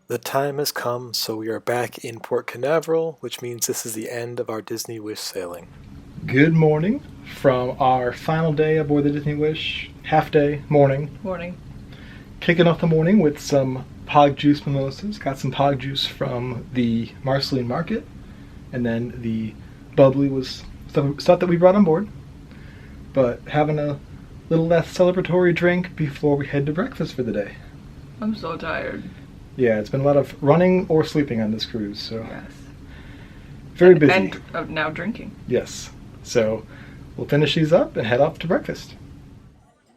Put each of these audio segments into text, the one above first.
The time has come, so we are back in Port Canaveral, which means this is the end of our Disney Wish sailing. Good morning from our final day aboard the Disney Wish. Half day, morning. Morning. Kicking off the morning with some pog juice mimosas. Got some pog juice from the Marceline Market. And then the bubbly was stuff that we brought on board. But having a little less celebratory drink before we head to breakfast for the day. I'm so tired. Yeah, it's been a lot of running or sleeping on this cruise, so Yes. very busy. And now drinking. Yes. So we'll finish these up and head off to breakfast.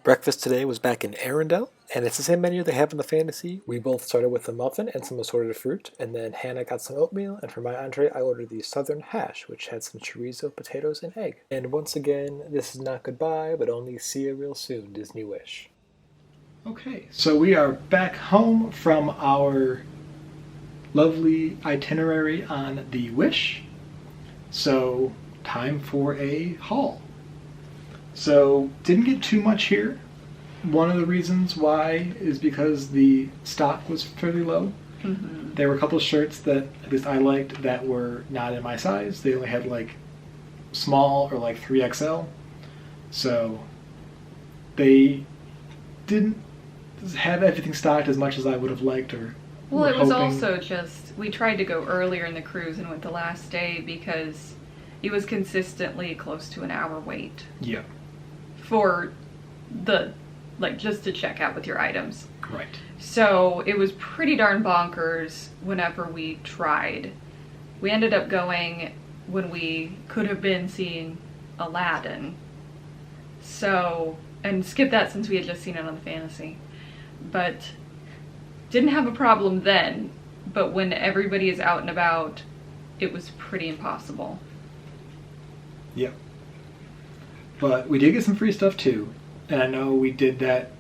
Breakfast today was back in Arendelle, and it's the same menu they have in the Fantasy. We both started with a muffin and some assorted fruit, and then Hannah got some oatmeal, and for my entree I ordered the Southern Hash, which had some chorizo, potatoes, and egg. And once again, this is not goodbye, but only see you real soon, Disney Wish. Okay, so we are back home from our lovely itinerary on the Wish. So, time for a haul. So, didn't get too much here. One of the reasons why is because the stock was fairly low. Mm-hmm. There were a couple of shirts that at least I liked that were not in my size. They only had like small or like 3XL. So, they didn't have everything stocked as much as I would have liked or Well, were it was hoping. also just, we tried to go earlier in the cruise and went the last day because it was consistently close to an hour wait Yeah, for just to check out with your items. correct. So it was pretty darn bonkers whenever we tried. We ended up going when we could have been seeing Aladdin. So, and skip that since we had just seen it on the Fantasy. But didn't have a problem then, but when everybody is out and about, it was pretty impossible. Yep. But we did get some free stuff too, and I know we did that.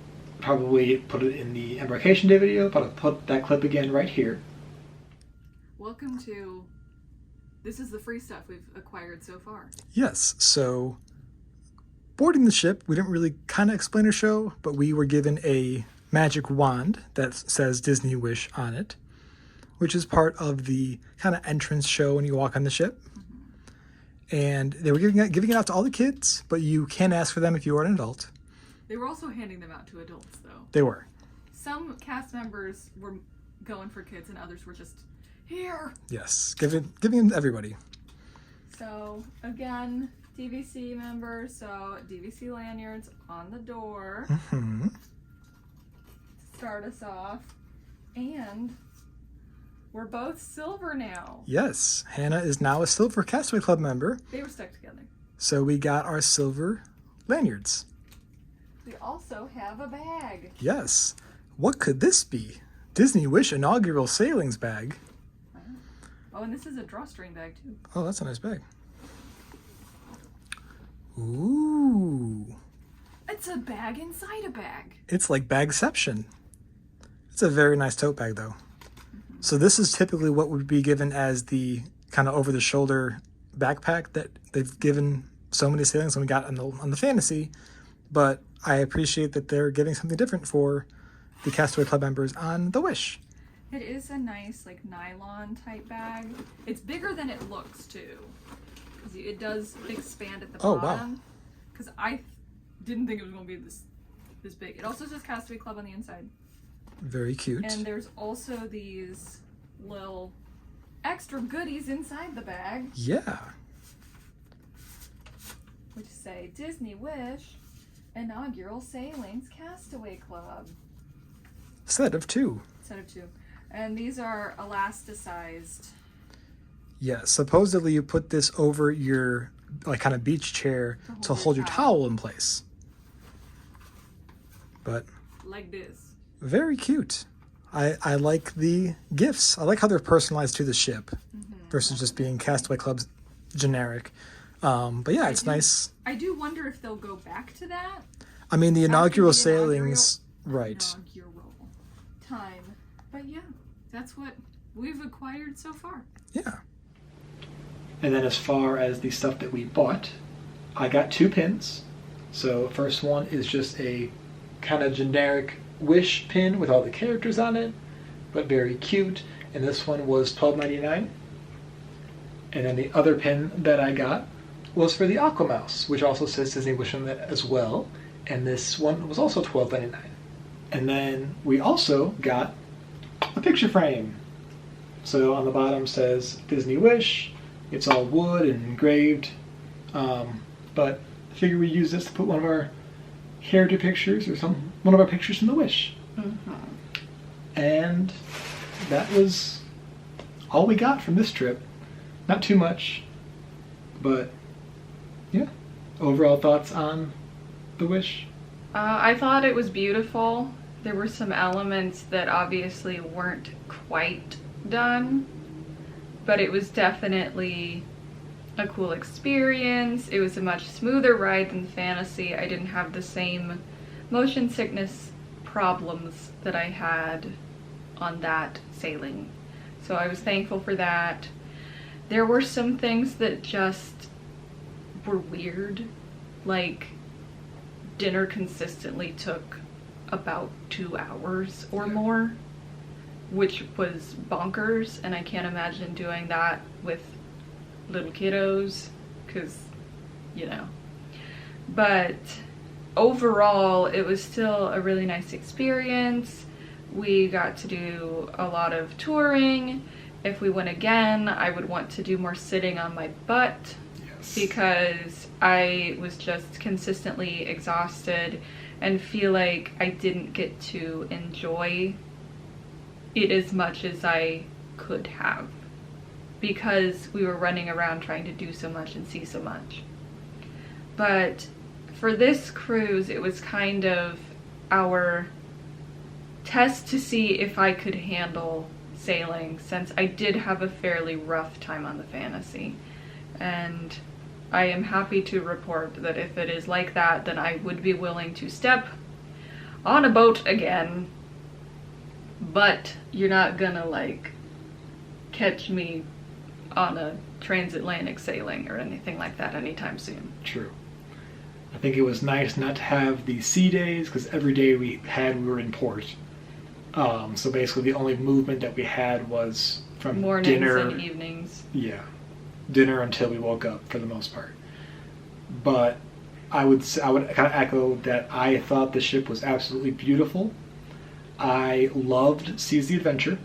Probably put it in the Debarkation Day video, but I'll put that clip again right here. Welcome to, this is the free stuff we've acquired so far. Yes, so boarding the ship, we didn't really kind of explain our show, but we were given a magic wand that says Disney Wish on it, which is part of the kind of entrance show when you walk on the ship. And they were giving it out to all the kids, but you can ask for them if you are an adult. They were also handing them out to adults though. They were. Some cast members were going for kids and others were just here. Yes, giving them to everybody. So again, DVC members, so DVC lanyards on the door Mm-hmm. to start us off. And we're both silver now. Yes, Hannah is now a Silver Castaway Club member, They were stuck together. so we got our silver lanyards. We also have a bag. Yes. What could this be? Disney Wish Inaugural Sailings Bag. Wow. Oh, and this is a drawstring bag too. Oh, that's a nice bag. Ooh. It's a bag inside a bag. It's like bagception. It's a very nice tote bag, though. So this is typically what would be given as the kind of over-the-shoulder backpack that they've given so many sailings when we got on the Fantasy. But I appreciate that they're giving something different for the Castaway Club members on the Wish. It is a nice, like, nylon type bag. It's bigger than it looks, too. Because it does expand at the Oh, wow. bottom. Because I didn't think it was going to be this big. It also says Castaway Club on the inside. Very cute. And there's also these little extra goodies inside the bag, Yeah. which say Disney Wish Inaugural Sailings Castaway Club. Set of two. Set of two. And these are elasticized. Yeah, supposedly you put this over your like kind of beach chair to hold your towel in place. But Like this. very cute. I like the gifts. I like how they're personalized to the ship versus just being Castaway Club's generic. But yeah, it's nice. I do wonder if they'll go back to that. I mean, the After inaugural the sailings, right. Inaugural time. But yeah, that's what we've acquired so far. Yeah. And then as far as the stuff that we bought, I got 2 pins. So first one is just a kind of generic Wish pin with all the characters on it. but very cute. And this one was $12.99. And then the other pin that I got was for the Aqua Mouse, which also says Disney Wish on it as well. And this one was also $12.99. And then we also got a picture frame. So on the bottom says Disney Wish. It's all wood and engraved. But I figured we'd use this to put one of our character pictures or one of our pictures from the Wish. Mm-hmm. And that was all we got from this trip. Not too much, but yeah. Overall thoughts on the Wish? I thought it was beautiful. There were some elements that obviously weren't quite done, but it was definitely a cool experience. It was a much smoother ride than Fantasy. I didn't have the same motion sickness problems that I had on that sailing. So I was thankful for that. There were some things that just were weird, like dinner consistently took about 2 hours or more, which was bonkers, and I can't imagine doing that with little kiddos, because, you know. But overall, it was still a really nice experience. We got to do a lot of touring. If we went again, I would want to do more sitting on my butt, because I was just consistently exhausted and feel like I didn't get to enjoy it as much as I could have, because we were running around trying to do so much and see so much. But for this cruise, it was kind of our test to see if I could handle sailing, since I did have a fairly rough time on the Fantasy. And I am happy to report that if it is like that, then I would be willing to step on a boat again. But you're not gonna like catch me on a transatlantic sailing or anything like that anytime soon. True. I think it was nice not to have the sea days, because every day we were in port. So basically the only movement that we had was from Mornings dinner and evenings. Yeah, dinner until we woke up for the most part. But I would kind of echo that I thought the ship was absolutely beautiful. I loved Seas the Adventure.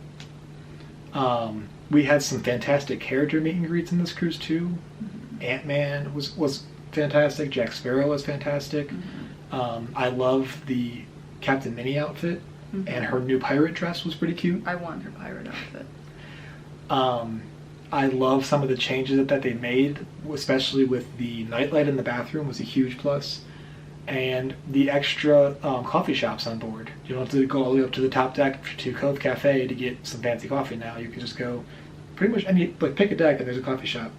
We had some fantastic character meet and greets in this cruise too. Mm-hmm. Ant-Man was fantastic. Jack Sparrow was fantastic. Mm-hmm. I love the Captain Minnie outfit, mm-hmm. and her new pirate dress was pretty cute. I want her pirate outfit. I love some of the changes that they made, especially with the nightlight in the bathroom was a huge plus. And the extra coffee shops on board. You don't have to go all the way up to the top deck to Cove Cafe to get some fancy coffee now. You can just go pretty much pick a deck and there's a coffee shop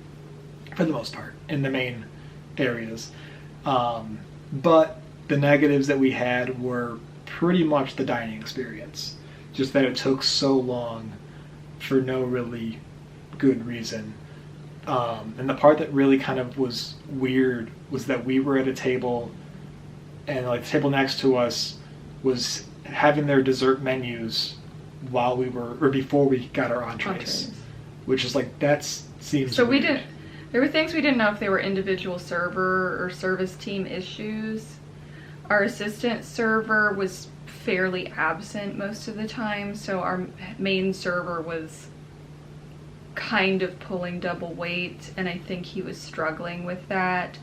for the most part in the main areas. But the negatives that we had were pretty much the dining experience. Just that it took so long for no really good reason. And the part that really kind of was weird was that we were at a table, and like the table next to us was having their dessert menus while we were, or before we got our entrees. Which is like, that seems so weird. There were things we didn't know if they were individual server or service team issues. Our assistant server was fairly absent most of the time, so our main server was kind of pulling double weight, and I think he was struggling with that.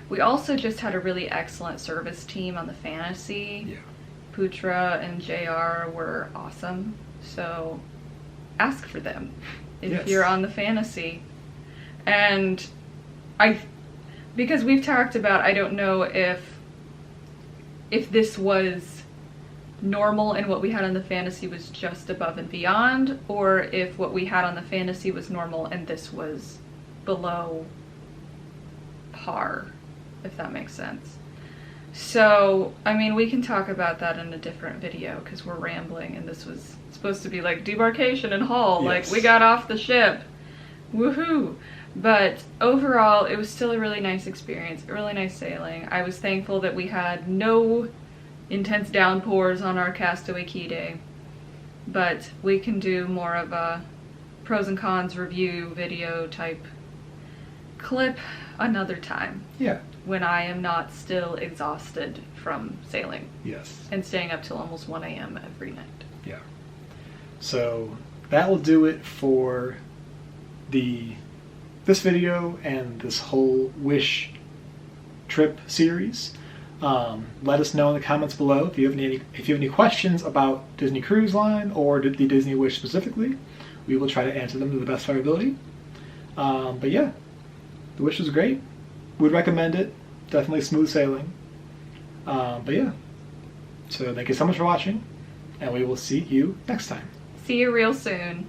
We also just had a really excellent service team on the Fantasy. Yeah. Putra and JR were awesome, so ask for them if you're on the Fantasy. And because we've talked about, I don't know if this was normal and what we had on the Fantasy was just above and beyond, or if what we had on the Fantasy was normal and this was below par, if that makes sense. So, I mean, we can talk about that in a different video because we're rambling, and this was supposed to be like Debarkation and Hull, like we got off the ship, woohoo. But overall, it was still a really nice experience, a really nice sailing. I was thankful that we had no intense downpours on our Castaway Key Day. but we can do more of a pros and cons review video type clip another time. Yeah. When I am not still exhausted from sailing. Yes. And staying up till almost 1 a.m. every night. Yeah. So that will do it for this video and this whole Wish trip series. Let us know in the comments below if you have any questions about Disney Cruise Line or the Disney Wish specifically. We will try to answer them to the best of our ability. But yeah, the Wish was great. Would recommend it. Definitely smooth sailing. But yeah, so thank you so much for watching, and we will see you next time. See you real soon.